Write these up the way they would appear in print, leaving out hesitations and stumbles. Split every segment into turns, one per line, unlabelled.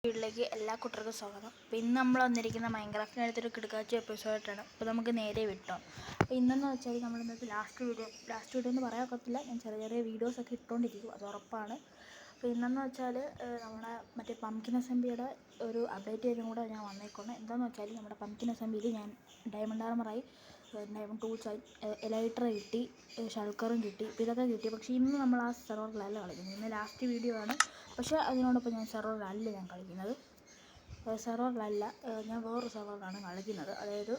വീട്ടിലേക്ക് എല്ലാ കൂട്ടർക്കും സ്വാഗതം. അപ്പോൾ ഇന്ന് നമ്മൾ വന്നിരിക്കുന്ന മൈൻക്രാഫ്റ്റിൻ്റെ അടുത്തൊരു കിടക്കാച്ച എപ്പിസോഡായിട്ടാണ്. അപ്പോൾ നമുക്ക് നേരെ വിട്ടോ. അപ്പോൾ ഇന്നെന്ന് വെച്ചാൽ നമ്മൾ ഇന്നത്തെ ലാസ്റ്റ് വീഡിയോ എന്ന് പറയാൻ ഒക്കത്തില്ല. ഞാൻ ചെറിയ വീഡിയോസൊക്കെ ഇട്ടുകൊണ്ടിരിക്കും, അത് ഉറപ്പാണ്. അപ്പോൾ ഇന്നെന്ന് വെച്ചാൽ നമ്മുടെ മറ്റേ പംകിൻ അസംബ്ലിയുടെ ഒരു അപ്ഡേറ്റ് ചെയ്തും കൂടെ ഞാൻ വന്നേക്കുന്നത്. എന്താണെന്ന് വെച്ചാൽ നമ്മുടെ പംകിൻ അസംബ്ലിയിൽ ഞാൻ ഡയമണ്ട് ആർമറായി, ഡയമണ്ട് ടൂൾസായി, എലൈറ്റർ കിട്ടി, ഷൾക്കറും കിട്ടി. ഇപ്പോൾ ഇതൊക്കെ കിട്ടി. പക്ഷേ ഇന്ന് നമ്മൾ ആ സെർവറിലല്ല കളിക്കുന്നത്. ഇന്ന് ലാസ്റ്റ് വീഡിയോ ആണ്. പക്ഷേ അതിനോടൊപ്പം ഞാൻ സെർവറിലല്ല കളിക്കുന്നത്. സെർവറിലല്ല, ഞാൻ വേറൊരു സെർവറിലാണ് കളിക്കുന്നത്. അതായത്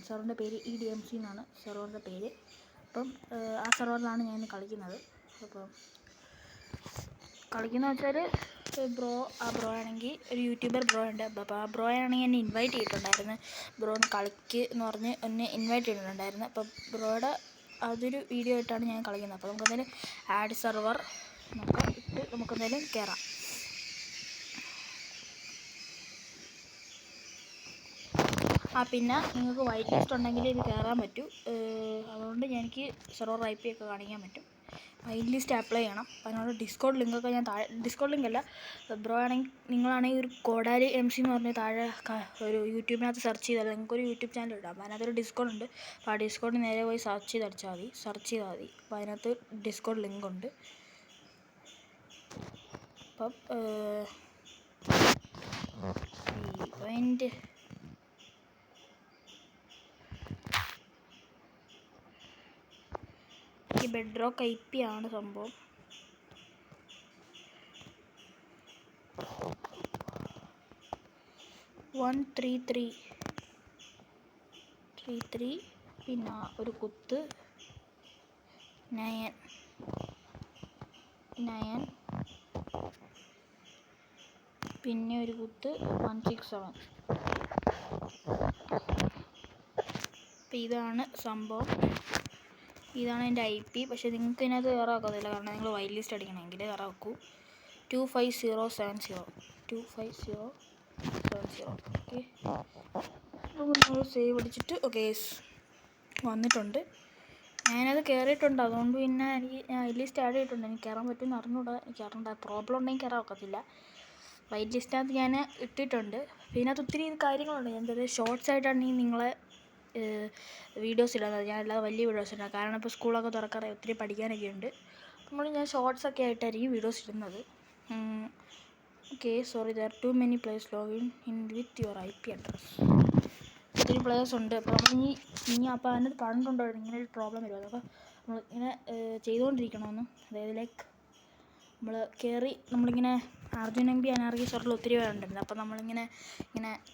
സെർവറിൻ്റെ പേര് EDMC എന്നാണ് സെർവറിൻ്റെ പേര്. അപ്പം ആ സെർവറിലാണ് ഞാൻ കളിക്കുന്നത്. അപ്പം കളിക്കുന്നത് വെച്ചാൽ ബ്രോ ആണെങ്കിൽ ഒരു യൂട്യൂബർ ബ്രോ ഉണ്ട്. അപ്പോൾ ആ ബ്രോ ആണെങ്കിൽ എന്നെ ഇൻവൈറ്റ് ചെയ്തിട്ടുണ്ടായിരുന്നു. ബ്രോ ഒന്ന് കളിക്ക് എന്ന് പറഞ്ഞ് എന്നെ ഇൻവൈറ്റ് ചെയ്തിട്ടുണ്ടായിരുന്നു. അപ്പം ബ്രോയുടെ അതൊരു വീഡിയോ ആയിട്ടാണ് ഞാൻ കളിക്കുന്നത്. അപ്പോൾ നമുക്കെന്തായാലും ആഡ് സെർവർ നമുക്കെന്തായാലും കയറാം. പിന്നെ നിങ്ങൾക്ക് വൈറ്റ് ലിസ്റ്റ് ഉണ്ടെങ്കിൽ ഇത് കയറാൻ പറ്റൂ. അതുകൊണ്ട് എനിക്ക് സെർവർ IP ഒക്കെ കാണിക്കാൻ പറ്റും. വൈറ്റ് ലിസ്റ്റ് അപ്ലൈ ചെയ്യണം. അപ്പോൾ അതിനോട് ഡിസ്കോഡ് ലിങ്കൊക്കെ ഞാൻ ഡിസ്കോഡ് ലിങ്കല്ല, ബ്രോ ആണെങ്കിൽ നിങ്ങളാണെങ്കിൽ ഒരു കോടാലി MC എന്ന് പറഞ്ഞ് താഴെ ഒരു യൂട്യൂബിനകത്ത് സെർച്ച് ചെയ്താൽ നിങ്ങൾക്കൊരു യൂട്യൂബ് ചാനൽ ഇടാം. അപ്പോൾ അതിനകത്തൊരു ഡിസ്കോഡ് ഉണ്ട്. അപ്പോൾ ആ ഡിസ്കോഡിൽ നേരെ പോയി സെർച്ച് ചെയ്താൽ മതി. അപ്പോൾ അതിനകത്ത് ഡിസ്കോഡ് ലിങ്ക് ഉണ്ട്. അപ്പം ഈ ബെഡ്റോക്ക് IP ആണ് സംഭവം. വൺ 3 പിന്നെ ഒരു കുത്ത് 9 പിന്നെ ഒരു കുത്ത് 167. അപ്പം ഇതാണ് സംഭവം. ഇതാണ് എൻ്റെ IP. പക്ഷേ നിങ്ങൾക്ക് ഇതിനകത്ത് കയറാക്കത്തില്ല, കാരണം നിങ്ങൾ വൈറ്റ് ലിസ്റ്റ് അടിക്കണമെങ്കിൽ കയറാക്കൂ. 25070 ഓക്കെ. നമ്മൾ സേവ് അടിച്ചിട്ട് ഓക്കെ വന്നിട്ടുണ്ട്. ഞാനത് കയറിയിട്ടുണ്ട്. അതുകൊണ്ട് പിന്നെ ഞാൻ വൈറ്റ് ലിസ്റ്റ് ആഡ് ചെയ്തിട്ടുണ്ട്. എനിക്ക് കയറാൻ പറ്റുമെന്ന് അറിഞ്ഞൂടാ. പ്രോബ്ലം ഉണ്ടെങ്കിൽ കയറാൻ ഒക്കത്തില്ല. വൈറ്റ് ലിസ്റ്റിനകത്ത് ഞാൻ ഇട്ടിട്ടുണ്ട്. പിന്നെ ഇതിനകത്ത് ഒത്തിരി കാര്യങ്ങളുണ്ട്. ഞാൻ ചെറിയ ഷോർട്സ് ആയിട്ടാണ് നിങ്ങളെ വീഡിയോസ് ഇടുന്നത്. ഞാൻ അല്ലാതെ വലിയ വീഡിയോസ് ഇടാം, കാരണം ഇപ്പോൾ സ്കൂളൊക്കെ തുറക്കാറായി, ഒത്തിരി പഠിക്കാനൊക്കെ ഉണ്ട്. ഞാൻ ഷോർട്സൊക്കെ ആയിട്ടായിരിക്കും വീഡിയോസ് ഇടുന്നത്. Okay, sorry, there too many players login in with your IP address. ഒത്തിരി പ്ലേയേഴ്സ് ഉണ്ട്. അപ്പോൾ നമ്മൾ അപ്പോൾ അതിനകത്ത് പറഞ്ഞിട്ടുണ്ടോ ഇങ്ങനെ ഒരു പ്രോബ്ലം വരുമല്ലോ. അപ്പോൾ നമ്മൾ ഇങ്ങനെ ചെയ്തുകൊണ്ടിരിക്കണമെന്ന്. അതായത് ലൈക്ക് നമ്മളിങ്ങനെ അർജുൻ MB അനാർക്കി സെർവറിൽ ഒത്തിരി പേരുണ്ടായിരുന്നു. അപ്പോൾ നമ്മളിങ്ങനെ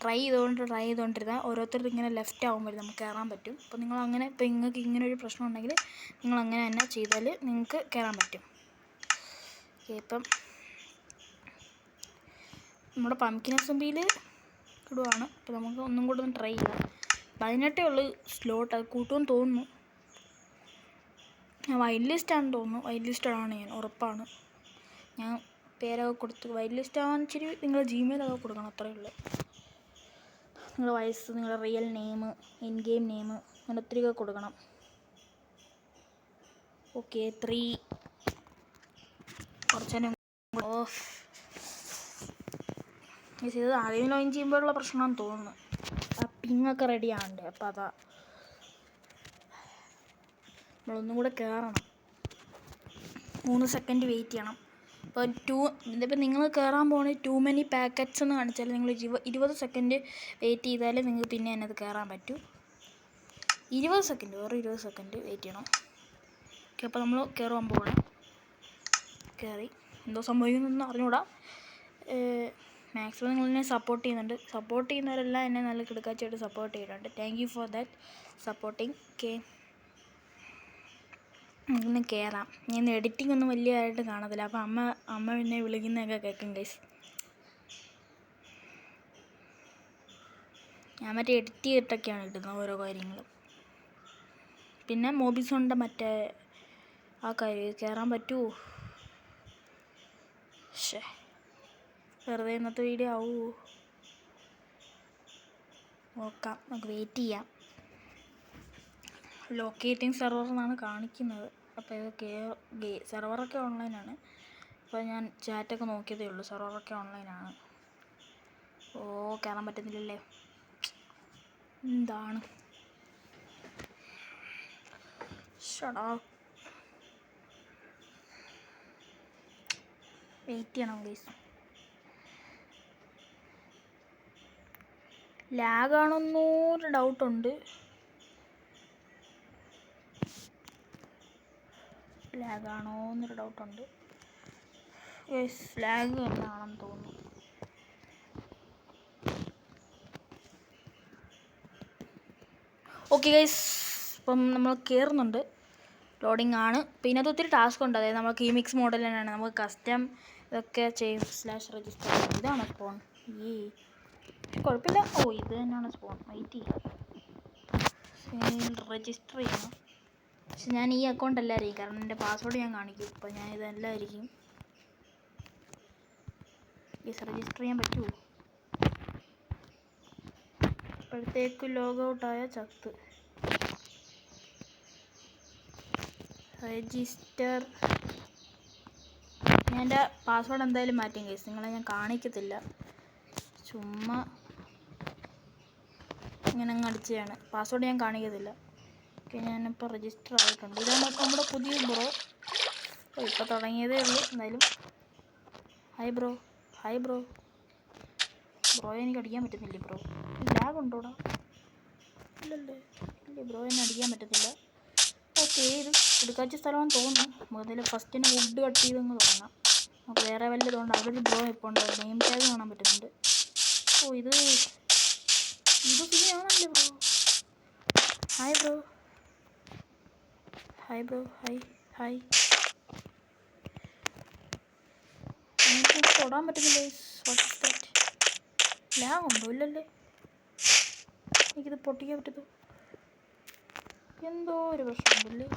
ട്രൈ ചെയ്തുകൊണ്ടിരുന്നാൽ ഓരോരുത്തർക്ക് ഇങ്ങനെ ലെഫ്റ്റ് ആകുമ്പോൾ നമുക്ക് കയറാൻ പറ്റും. അപ്പോൾ ഇപ്പോൾ നിങ്ങൾക്ക് ഇങ്ങനെ ഒരു പ്രശ്നം ഉണ്ടെങ്കിൽ നിങ്ങൾ അങ്ങനെ തന്നെ ചെയ്താൽ നിങ്ങൾക്ക് കയറാൻ പറ്റും. ഓക്കെ, ഇപ്പം നമ്മുടെ പംകിൻ അസംബ്ലിയിൽ ഇടുവാണ്. അപ്പോൾ നമുക്ക് ഒന്നും കൂടെ ഒന്ന് ട്രൈ ചെയ്യാം. 18 ഉള്ളു സ്ലോട്ട്, അത് കൂട്ടുമെന്ന് തോന്നുന്നു. ഞാൻ വൈറ്റ് ലിസ്റ്റാണെന്ന് തോന്നുന്നു. വൈറ്റ് ലിസ്റ്റാണ് ഞാൻ, ഉറപ്പാണ്. ഞാൻ പേരൊക്കെ കൊടുത്ത് വൈറ്റ് ലിസ്റ്റ് ആവാൻ ഇച്ചിരി നിങ്ങൾ Gmailൊക്കെ കൊടുക്കണം, അത്രയേ ഉള്ളൂ. നിങ്ങളുടെ വയസ്സ്, നിങ്ങളുടെ real name, in game name, അങ്ങനെ ഒത്തിരിയൊക്കെ കൊടുക്കണം. ഓക്കെ, 3 കുറച്ചേരം ഇത് ആദ്യം ലോയിൻ ചെയ്യുമ്പോഴുള്ള പ്രശ്നമാണെന്ന് തോന്നുന്നു. ആ പിങ്ങൊക്കെ റെഡി ആവണ്ടേ, അപ്പോൾ അതാ നമ്മളൊന്നും കൂടെ കയറണം. 3 സെക്കൻഡ് വെയിറ്റ് ചെയ്യണം. അപ്പോൾ ഇതിപ്പോൾ നിങ്ങൾ കയറാൻ പോകുന്നത് ടു മെനി പാക്കറ്റ്സ് എന്ന് കാണിച്ചാൽ നിങ്ങൾ 20 സെക്കൻഡ് വെയിറ്റ് ചെയ്താൽ നിങ്ങൾക്ക് പിന്നെ അതിനകത്ത് കയറാൻ പറ്റൂ. 20 സെക്കൻഡ് വെയിറ്റ് ചെയ്യണം. ഓക്കെ, അപ്പോൾ നമ്മൾ കയറാൻ പോകണം. കയറി എന്തോ സംഭവിക്കുന്നൊന്നും അറിഞ്ഞൂടാ. മാക്സിമം നിങ്ങളെന്നെ സപ്പോർട്ട് ചെയ്യുന്നവരെല്ലാം എന്നെ നല്ല കിടക്കാച്ചായിട്ട് സപ്പോർട്ട് ചെയ്തിട്ടുണ്ട്. Thank you for that supporting. Okay, ഇന്ന് കയറാം. ഞാൻ എഡിറ്റിംഗ് ഒന്നും വലിയതായിട്ട് കാണത്തില്ല. അപ്പോൾ അമ്മ എന്നെ വിളിക്കുന്നതൊക്കെ കേൾക്കും ഗൈസ്. ഞാൻ മറ്റേ എഡിറ്റ് ചെയ്തിട്ടൊക്കെയാണ് ഇടുന്നത് ഓരോ കാര്യങ്ങളും. പിന്നെ മോബിസോണിൻ്റെ മറ്റേ ആ കാര്യം കയറാൻ പറ്റുമോ? വെറുതെ ഇന്നത്തെ വീഡിയോ ആവുമോ നോക്കാം, നമുക്ക് വെയിറ്റ് ചെയ്യാം. ലൊക്കേറ്റിംഗ് സെർവർ എന്നാണ് കാണിക്കുന്നത്. അപ്പോൾ ഇത് സെർവറൊക്കെ ഓൺലൈനാണ്. അപ്പോൾ ഞാൻ ചാറ്റൊക്കെ നോക്കിയതേ ഉള്ളൂ. സെർവറൊക്കെ ഓൺലൈനാണ്. ഓ കയറാൻ പറ്റുന്നില്ലല്ലേ, എന്താണ് ഷടാ. വെയിറ്റ് ചെയ്യണം ഗൈസ്. ലാഗാണെന്നൊരു ഡൗട്ടുണ്ട്. ലാഗാണോന്നൊരു ഡൗട്ടുണ്ട് ഗൈസ്. ലാഗ് തന്നെയാണെന്ന് തോന്നുന്നു. ഓക്കെ ഗൈസ്, ഇപ്പം നമ്മൾ കയറുന്നുണ്ട്. ലോഡിങ് ആണ്. പിന്നെ അത് ഒത്തിരി ടാസ്ക് ഉണ്ട്. അതായത് നമ്മൾ കീ മിക്സ് മോഡൽ തന്നെയാണ്. നമുക്ക് കസ്റ്റം ഇതൊക്കെ ചെയ്യും. /രജിസ്റ്റർ ഇതാണ് സ്പോൺ. ഈ കുഴപ്പമില്ല. ഓ ഇത് തന്നെയാണ് സ്പോൺ. വെയിറ്റ് രജിസ്റ്റർ ചെയ്യണം. പക്ഷെ ഞാൻ ഈ അക്കൗണ്ട് അല്ലായിരിക്കും, കാരണം എൻ്റെ പാസ്വേഡ് ഞാൻ കാണിക്കും. അപ്പോൾ ഞാൻ ഇതല്ലായിരിക്കും. രജിസ്റ്റർ ചെയ്യാൻ പറ്റുമോ? അപ്പോഴത്തേക്ക് ലോഗൗട്ടായ ചത്ത്. രജിസ്റ്റർ. ഞാൻ എൻ്റെ പാസ്വേഡ് എന്തായാലും മാറ്റും കേസ്, നിങ്ങളെ ഞാൻ കാണിക്കത്തില്ല. ചുമ്മാ ഇങ്ങനെ അങ്ങ് അടിച്ചതാണ്. പാസ്വേഡ് ഞാൻ കാണിക്കത്തില്ല. ഓക്കെ, ഞാനിപ്പോൾ രജിസ്റ്റർ ആയിട്ടുണ്ട്. ഇതാണ് നമ്മുടെ പുതിയ ബ്രോ. ഇപ്പോൾ തുടങ്ങിയതേ ഉള്ളൂ. എന്തായാലും ഹായ് ബ്രോ. Hi bro. ബ്രോയെ എനിക്ക് അടിക്കാൻ പറ്റുന്നില്ലേ ബ്രോ? ലാഗ് ഉണ്ടോടാ? ഇല്ലല്ലേ. ഇല്ലേ ബ്രോ, എന്നെ അടിക്കാൻ പറ്റത്തില്ല. ഓക്കെ, ഇത് എടുക്കാച്ച സ്ഥലമാണെന്ന് തോന്നുന്നു. മുതൽ ഫസ്റ്റിന് വുഡ് കട്ട് ചെയ്തങ്ങ് തുടങ്ങാം. നമുക്ക് വേറെ വല്ലതുകൊണ്ട് അവിടെ ഒരു ബ്രോ ഇപ്പോൾ ഉണ്ട്. നെയിം ടാഗ് കാണാൻ പറ്റുന്നുണ്ട്. ഓ ഇത് സീനാണല്ലേ bro. Hi bro. Hi bro. Hi hi. എനിക്ക് തൊടാൻ പറ്റുന്നില്ല. ലാഗ് ഉണ്ടോ? ഇല്ലല്ലേ. എനിക്കിത് പൊട്ടിക്കാൻ പറ്റുന്നു. എന്തോ ഒരു പ്രശ്നമുണ്ടല്ലേ.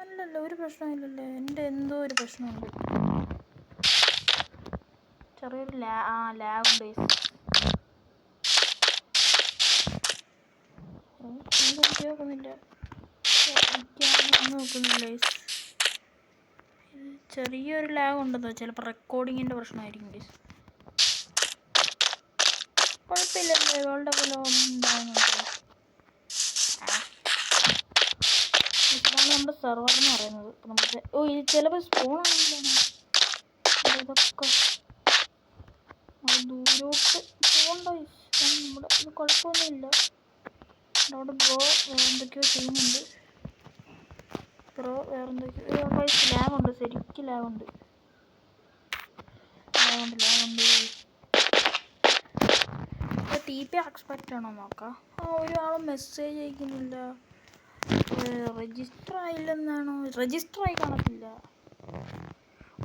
അല്ലല്ലോ, ഒരു പ്രശ്നമില്ലല്ലേ. എൻ്റെ എന്തോ ഒരു പ്രശ്നമുണ്ട്. ചെറിയൊരു ലാഗ് ഉണ്ട്. നോക്കുന്നില്ല, നോക്കുന്നില്ല. ചെറിയൊരു ലാഗ് ഉണ്ടെന്നോ. ചിലപ്പോൾ റെക്കോർഡിങ്ങിൻ്റെ പ്രശ്നമായിരിക്കും ഗൈസ്. കുഴപ്പമില്ലല്ലേ. വേൾഡ് പോലെ ഉണ്ടാകുന്നുണ്ട്. ഇതാണ് നമ്മുടെ സെർവർ എന്ന് പറയുന്നത്. ഇപ്പം നമുക്ക് ഇത് ചിലപ്പോൾ സ്പോണാണെങ്കിലോ ഇതൊക്കെ ദൂരോട്ട് പോകണ്ട. നമ്മുടെ ഇത് കുഴപ്പമൊന്നുമില്ല. അവിടെ ബ്രോ വേറെ എന്തൊക്കെയോ ചെയ്യുന്നുണ്ട്. ബ്രോ വേറെ എന്തൊക്കെയോ ലാഗുണ്ട്. ശരിക്കും ലാഗുണ്ട്. TP എക്സ്പെക്റ്റ് ആണോ നോക്കാം. ഒരാളും മെസ്സേജ് അയക്കുന്നില്ല. രജിസ്റ്റർ ആയില്ലെന്നാണോ? രജിസ്റ്റർ ആയി കാണത്തില്ല.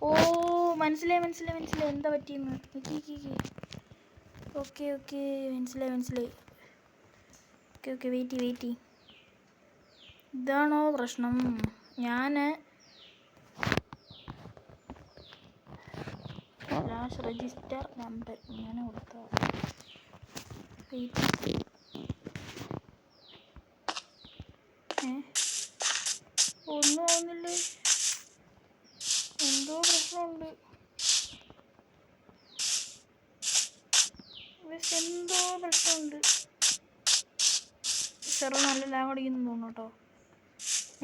ഓ മനസ്സിലായി. എന്താ പറ്റിയെന്ന്. ഓക്കെ മനസ്സിലായി. Okay wait. ഇതാണോ പ്രശ്നം? ഞാൻ /രജിസ്റ്റർ നമ്പർ ഇങ്ങനെ കൊടുത്താൽ ഒന്നും ആവുന്നില്ലേ. എന്തോ പ്രശ്നമുണ്ട്. സെർവർ നല്ല ലാഗ് അടിക്കുന്നു തോന്നുന്നു കേട്ടോ.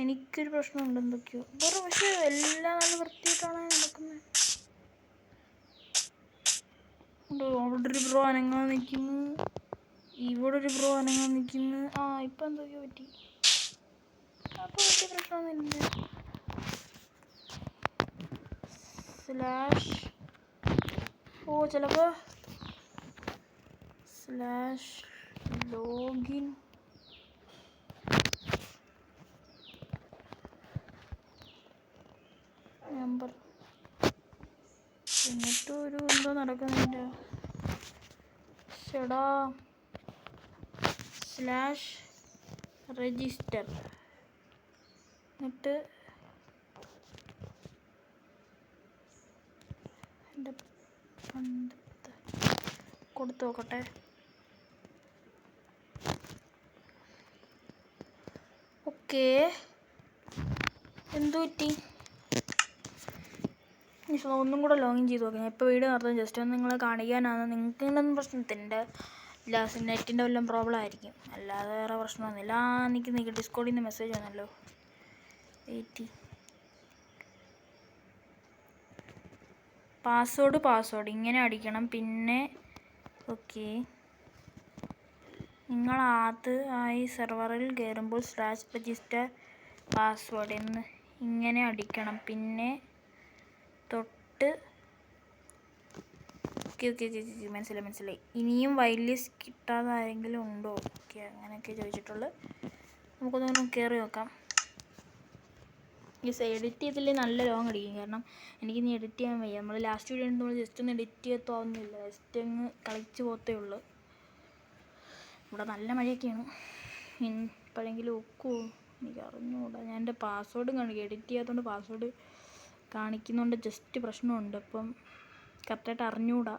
എനിക്കൊരു പ്രശ്നമുണ്ട് എന്തൊക്കെയോ. പക്ഷേ എല്ലാം നല്ല വൃത്തിയായിട്ടാണ് നടക്കുന്നത്. അവിടെ ഒരു ബ്രോ അനങ്ങാൻ നിൽക്കുന്നു. ഇവിടെ ഒരു ബ്രോ അനങ്ങാൻ നിൽക്കുന്നു. ഇപ്പം എന്തൊക്കെയോ പറ്റി. അപ്പോൾ വലിയ പ്രശ്നമൊന്നുമില്ല. ചിലപ്പോൾ /ലോഗിൻ നമ്പർ എന്നിട്ട് ഒരു എന്തോ നടക്കുന്നില്ല. ചേടാ /രജിസ്റ്റർ എന്നിട്ട് എൻ്റെ പണ്ടത്തെ കൊടുത്തു നോക്കട്ടെ. ഓക്കെ, എന്തു പറ്റി? ഒന്നും കൂടെ ലോഗിൻ ചെയ്ത് നോക്കാം. ഞാൻ ഇപ്പോൾ വീഡിയോ നടത്തുന്നത് ജസ്റ്റ് ഒന്ന് നിങ്ങളെ കാണിക്കാനാണ്. നിങ്ങൾക്ക് ഇങ്ങനൊന്നും പ്രശ്നത്തിൻ്റെ നെറ്റിൻ്റെ വല്ലതും പ്രോബ്ലം ആയിരിക്കും, അല്ലാതെ വേറെ പ്രശ്നമൊന്നുമില്ല. എനിക്ക് ഡിസ്കോഡിൽ നിന്ന് മെസ്സേജ് വന്നല്ലോ. പാസ്വേഡ് ഇങ്ങനെ അടിക്കണം. പിന്നെ ഓക്കെ, നിങ്ങൾ ആദ്യമായി സെർവറിൽ കയറുമ്പോൾ /register പാസ്വേഡ് എന്ന് ഇങ്ങനെ അടിക്കണം. പിന്നെ തൊട്ട് ഓക്കെ മനസ്സിലായി. ഇനിയും വൈറ്റ് ലിസ്റ്റ് കിട്ടാതെ ആരെങ്കിലും ഉണ്ടോ? ഓക്കെ, അങ്ങനെയൊക്കെ ചോദിച്ചിട്ടുള്ളൂ. നമുക്കൊന്ന് കയറി നോക്കാം. എഡിറ്റ് ചെയ്തില്ലേ നല്ല ലോങ് അടിക്കും, കാരണം എനിക്കിനി എഡിറ്റ് ചെയ്യാൻ വയ്യ. നമ്മൾ ലാസ്റ്റ് വീഡിയോ നമ്മൾ ജസ്റ്റ് ഒന്ന് എഡിറ്റ് ചെയ്യത്തോന്നില്ല, ജസ്റ്റ് അങ്ങ് കളിച്ച് പോകത്തേ ഉള്ളൂ. ഇവിടെ നല്ല മഴയൊക്കെയാണ്. ഇപ്പോഴെങ്കിലും ഒക്കുമോ എനിക്ക് അറിഞ്ഞുകൂടാ. ഞാൻ എൻ്റെ പാസ്വേഡ് കാണിക്കും, എഡിറ്റ് ചെയ്യാത്തതുകൊണ്ട് പാസ്വേഡ് കാണിക്കുന്നുണ്ട്, ജസ്റ്റ് പ്രശ്നമുണ്ട്. അപ്പം കറക്റ്റായിട്ട് അറിഞ്ഞുകൂടാ.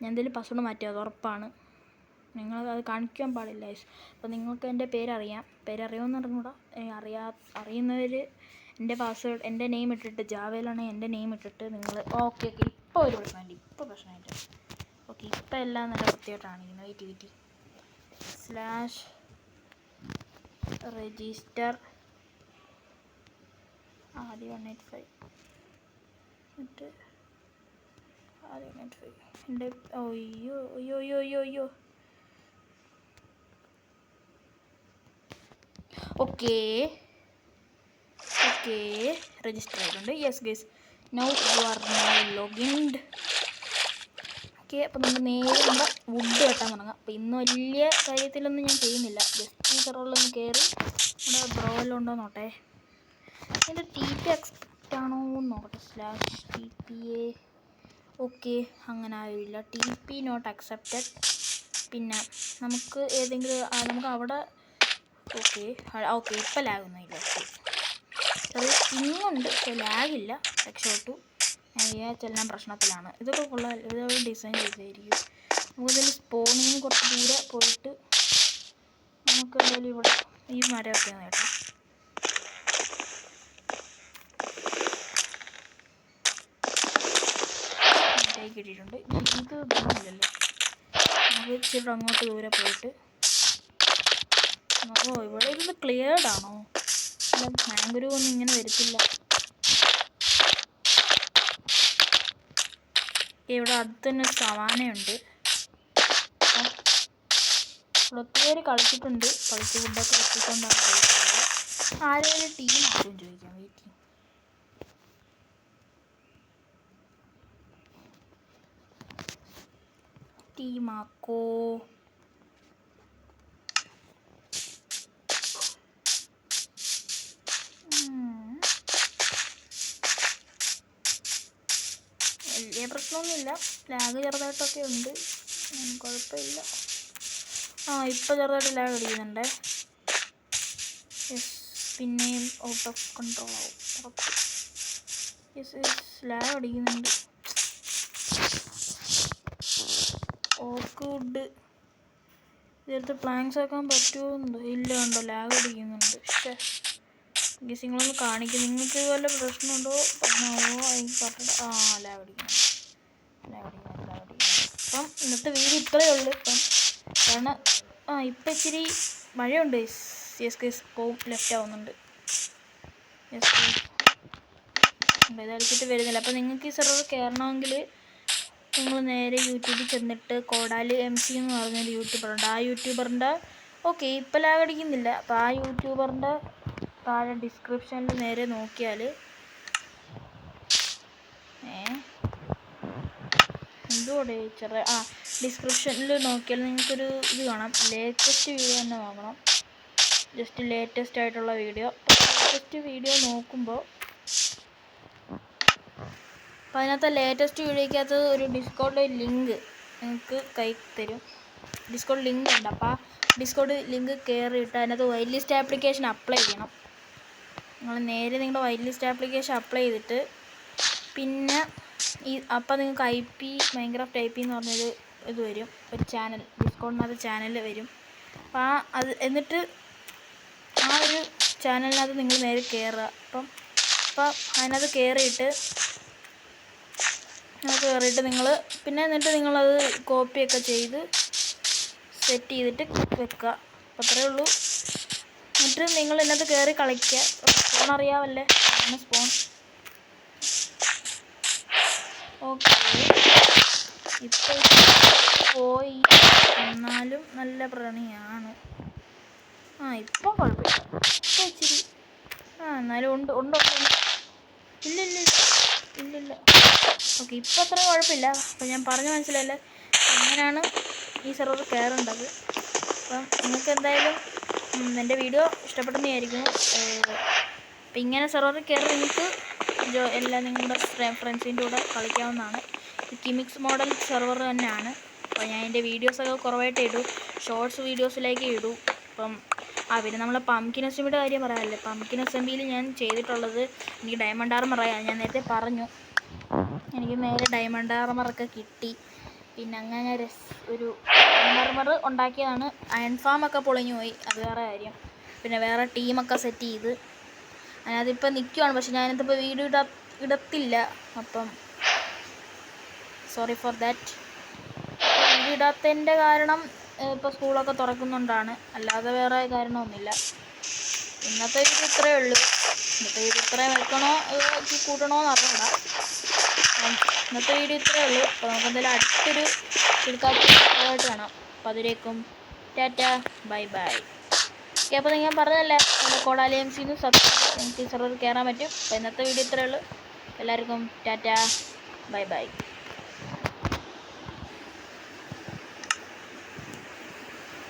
ഞാൻ എന്തെങ്കിലും പാസ്വേഡ് മാറ്റിയത് ഉറപ്പാണ്. നിങ്ങളത് കാണിക്കാൻ പാടില്ല. അപ്പോൾ നിങ്ങൾക്ക് എൻ്റെ പേരറിയുമെന്ന് അറിഞ്ഞുകൂടാ. അറിയുന്നവർ എൻ്റെ പാസ്വേഡ്, എൻ്റെ നെയിം ഇട്ടിട്ട്, ജാവയിലാണെങ്കിൽ എൻ്റെ നെയിം ഇട്ടിട്ട് നിങ്ങൾ ഓക്കെ ഇപ്പോൾ ഒരു പ്രശ്നമില്ല. ഓക്കെ, ഇപ്പോൾ എല്ലാം നല്ല വൃത്തിയായിട്ടാണ് ഇരിക്കുന്നത്. വെയിറ്റ് /register ആദ്യം 185 എന്നിട്ട് ആദ്യം 185 എൻ്റെ അയ്യോ ഓക്കെ രജിസ്റ്റർ ആയിട്ടുണ്ട്. Yes guys, now you are logged in. Okay, അപ്പോൾ നമ്മൾ നേരെ നമ്മുടെ വുഡ് വെട്ടാൻ തുടങ്ങാം. അപ്പോൾ ഇന്ന് വലിയ കാര്യത്തിലൊന്നും ഞാൻ ചെയ്യുന്നില്ല, ജസ്റ്റ് ഈ സെർവറിലൊന്ന് കയറി നമ്മുടെ ബ്രോയിലുണ്ടോ നോട്ടെ. എൻ്റെ TP എക്സ്പെക്റ്റ് ആണോ എന്ന് നോക്കട്ടെ. /TPA ഓക്കെ, അങ്ങനെ ആയില്ല. TP not accepted. പിന്നെ നമുക്ക് ഏതെങ്കിലും നമുക്ക് അവിടെ ഓക്കെ ഇപ്പോൾ ലാഗൊന്നുമില്ല. അത് ഇങ്ങുണ്ട്, പക്ഷേ ലാഗില്ല. രക്ഷപ്പെട്ടു. ഞാൻ വിചാരിച്ചെല്ലാം പ്രശ്നത്തിലാണ്. ഇതൊക്കെ കൊള്ളാം, ഇതൊക്കെ ഡിസൈൻ ചെയ്തായിരിക്കും. നമുക്കിതിൽ സ്പോണിൽ നിന്ന് കുറച്ച് ദൂരെ പോയിട്ട് നമുക്ക് എന്തായാലും ഇവിടെ ഈ മരമൊക്കെ കേട്ടോ. കിട്ടിയിട്ടുണ്ട്. ഇത് ഗുണമില്ലല്ലോ. നമുക്ക് ഇച്ചിരി അങ്ങോട്ട് ദൂരെ പോയിട്ട് ഇവിടെ ഇരുന്ന് ക്ലിയർഡ് ആണോ? മാംഗ്രൂ ഒന്നും ഇങ്ങനെ വരത്തില്ല. ഇവിടെ അടുത്ത് തന്നെ സവാനയുണ്ട്. ഇവിടെ ഒത്തിരി പേര് കളിച്ചിട്ടുണ്ട്. കളിച്ച് ഫുഡൊക്കെ എത്തിക്കൊണ്ടാണ് ചോദിച്ചത്. ആരെങ്കിലും ടീം ആക്കും ചോദിക്കാം. വെയിറ്റ് ടീമാക്കോ. വലിയ പ്രശ്നമൊന്നുമില്ല, ലാഗ് ചെറുതായിട്ടൊക്കെ ഉണ്ട്, കുഴപ്പമില്ല. ഇപ്പോൾ ചെറുതായിട്ട് ലാഗ് അടിക്കുന്നുണ്ട്. പിന്നെയും ഔട്ട് ഓഫ് കൺട്രോൾ ആവും ഉറപ്പ്. ലാഗ് അടിക്കുന്നുണ്ട്. വുഡ് ഇതെടുത്ത് പ്ലാങ്ക്സ് ആക്കാൻ പറ്റുമോ? ഇല്ല, ഉണ്ടോ ലാഗ് അടിക്കുന്നുണ്ട്. പക്ഷേ ഗസ് നിങ്ങളൊന്ന് കാണിക്കും, നിങ്ങൾക്ക് വല്ല പ്രശ്നമുണ്ടോ പറഞ്ഞോ. ലാഗ് അടിക്കുന്നുണ്ട്. അപ്പം ഇന്നത്തെ വീഡിയോ ഇത്രയേ ഉള്ളൂ. കാരണം ഇപ്പം ഇച്ചിരി മഴയുണ്ട്. യെസ് പോവും, ലെഫ്റ്റ് ആവുന്നുണ്ട്. ഇതടിച്ചിട്ട് വരുന്നില്ല. അപ്പം നിങ്ങൾക്ക് ഈ സെർവർ കയറണമെങ്കിൽ നിങ്ങൾ നേരെ യൂട്യൂബിൽ ചെന്നിട്ട് കോടാലി MC എന്ന് പറഞ്ഞൊരു യൂട്യൂബറുണ്ട്. ആ യൂട്യൂബറിൻ്റെ ഓക്കെ ഇപ്പോൾ ലാഗ് അടിക്കുന്നില്ല. അപ്പോൾ ആ യൂട്യൂബറിൻ്റെ താഴെ ഡിസ്ക്രിപ്ഷനിൽ നേരെ നോക്കിയാൽ എന്തുകൂടെ ഡിസ്ക്രിപ്ഷനിൽ നോക്കിയാൽ നിങ്ങൾക്കൊരു ഇത് കാണാം. ലേറ്റസ്റ്റ് വീഡിയോ തന്നെ നോക്കണം. ജസ്റ്റ് ലേറ്റസ്റ്റ് ആയിട്ടുള്ള വീഡിയോ. ലേറ്റസ്റ്റ് വീഡിയോ നോക്കുമ്പോൾ അപ്പോൾ അതിനകത്ത് ലേറ്റസ്റ്റ് വീഡിയോയ്ക്കകത്ത് ഒരു ഡിസ്കൗണ്ട് ലിങ്ക് നിങ്ങൾക്ക് കൈ തരും. ഡിസ്കൗണ്ട് ലിങ്ക് ഉണ്ട്. അപ്പോൾ ആ ഡിസ്കൗണ്ട് ലിങ്ക് കയറിയിട്ട് അതിനകത്ത് വൈറ്റ് ലിസ്റ്റ് ആപ്ലിക്കേഷൻ അപ്ലൈ ചെയ്യണം. നിങ്ങൾ നേരെ നിങ്ങളുടെ വൈറ്റ് ലിസ്റ്റ് ആപ്ലിക്കേഷൻ അപ്ലൈ ചെയ്തിട്ട് പിന്നെ അപ്പോൾ നിങ്ങൾക്ക് IP മൈൻക്രാഫ്റ്റ് IP എന്ന് പറഞ്ഞൊരു ഇത് വരും, ഒരു ചാനൽ, ഡിസ്കൗണ്ടിനകത്ത് ചാനൽ വരും. അപ്പോൾ എന്നിട്ട് ആ ഒരു ചാനലിനകത്ത് നിങ്ങൾ നേരെ കയറുക. അപ്പോൾ അതിനകത്ത് കയറിയിട്ട് അത് കയറിയിട്ട് നിങ്ങൾ പിന്നെ എന്നിട്ട് നിങ്ങളത് കോപ്പിയൊക്കെ ചെയ്ത് സെറ്റ് ചെയ്തിട്ട് വെക്കുക. അപ്പോൾ അത്രയേ ഉള്ളൂ. എന്നിട്ട് നിങ്ങൾ ഇതിനകത്ത് കയറി കളിക്കുക. സ്പോൺ അറിയാമല്ലേ, ആണ് സ്പോൺ. ഓക്കെ, ഇപ്പോൾ പോയി എന്നാലും നല്ല പ്രണിയാണ്. ഇപ്പം കുഴപ്പമില്ല, ഇപ്പം ഇച്ചിരി എന്നാലും ഉണ്ട്. ഇല്ലില്ല. ഓക്കെ, ഇപ്പം അത്ര കുഴപ്പമില്ല. അപ്പോൾ ഞാൻ പറഞ്ഞ് മനസ്സിലായില്ലേ എങ്ങനെയാണ് ഈ സെർവർ കയറേണ്ടത്. അപ്പം നിങ്ങൾക്ക് എന്തായാലും എൻ്റെ വീഡിയോ ഇഷ്ടപ്പെട്ടെന്നായിരിക്കും. അപ്പം ഇങ്ങനെ സെർവറിൽ കയറി നിങ്ങൾക്ക് എല്ലാം നിങ്ങളുടെ ഫ്രണ്ട്സിൻ്റെ കൂടെ കളിക്കാവുന്നതാണ്. കിമിക്സ് മോഡൽ സെർവർ തന്നെയാണ്. അപ്പോൾ ഞാൻ എൻ്റെ വീഡിയോസൊക്കെ കുറവായിട്ട് ഇടൂ, ഷോർട്സ് വീഡിയോസിലേക്ക് ഇടൂ. അപ്പം പിന്നെ നമ്മൾ പംകിൻ അസംബിയുടെ കാര്യം പറയാമല്ലേ. പംകിൻ അസംബിയിൽ ഞാൻ ചെയ്തിട്ടുള്ളത് എനിക്ക് ഡയമണ്ട് ആർമറാണ്. ഞാൻ നേരത്തെ പറഞ്ഞു, എനിക്ക് നേരെ ഡയമണ്ട് ആർമറൊക്കെ കിട്ടി. പിന്നെ അങ്ങനെ ഒരു ഡയമണ്ട് ആർമർ ഉണ്ടാക്കിയതാണ്. അയൺ ഫാമൊക്കെ പൊളിഞ്ഞു പോയി, അത് വേറെ കാര്യം. പിന്നെ വേറെ ടീമൊക്കെ സെറ്റ് ചെയ്ത് അതിനകത്തിപ്പോൾ നിൽക്കുവാണ്. പക്ഷെ ഞാനിതിപ്പോൾ വീഡിയോ ഇടത്തില്ല. അപ്പം സോറി ഫോർ ദാറ്റ്. വീഡിയോ ഇടാത്തതിൻ്റെ കാരണം ഇപ്പോൾ സ്കൂളൊക്കെ തുറക്കുന്നുണ്ടാണ്, അല്ലാതെ വേറെ കാരണമൊന്നുമില്ല. ഇന്നത്തെ വീഡിയോ ഇത്രയേ ഉള്ളൂ. ഇന്നത്തെ വീഡിയോ ഇത്രയും വെക്കണോ കൂട്ടണോ എന്ന് അറിഞ്ഞൂടാ. ഇന്നത്തെ വീഡിയോ ഇത്രയേ ഉള്ളൂ. അപ്പോൾ നമുക്ക് എന്തായാലും അടുത്തൊരു കിടക്കായിട്ട് കാണാം. അപ്പോൾ അതിലേക്കും ടാറ്റ, ബൈ. ഓക്കെ, അപ്പോൾ ഞാൻ പറഞ്ഞതല്ലേ കോഡാലിയംസിന്ന് എനിക്ക് സെർവർ കയറാൻ പറ്റും. അപ്പോൾ ഇന്നത്തെ വീഡിയോ ഇത്രയേ ഉള്ളൂ. എല്ലാവർക്കും ടാറ്റ, ബൈ.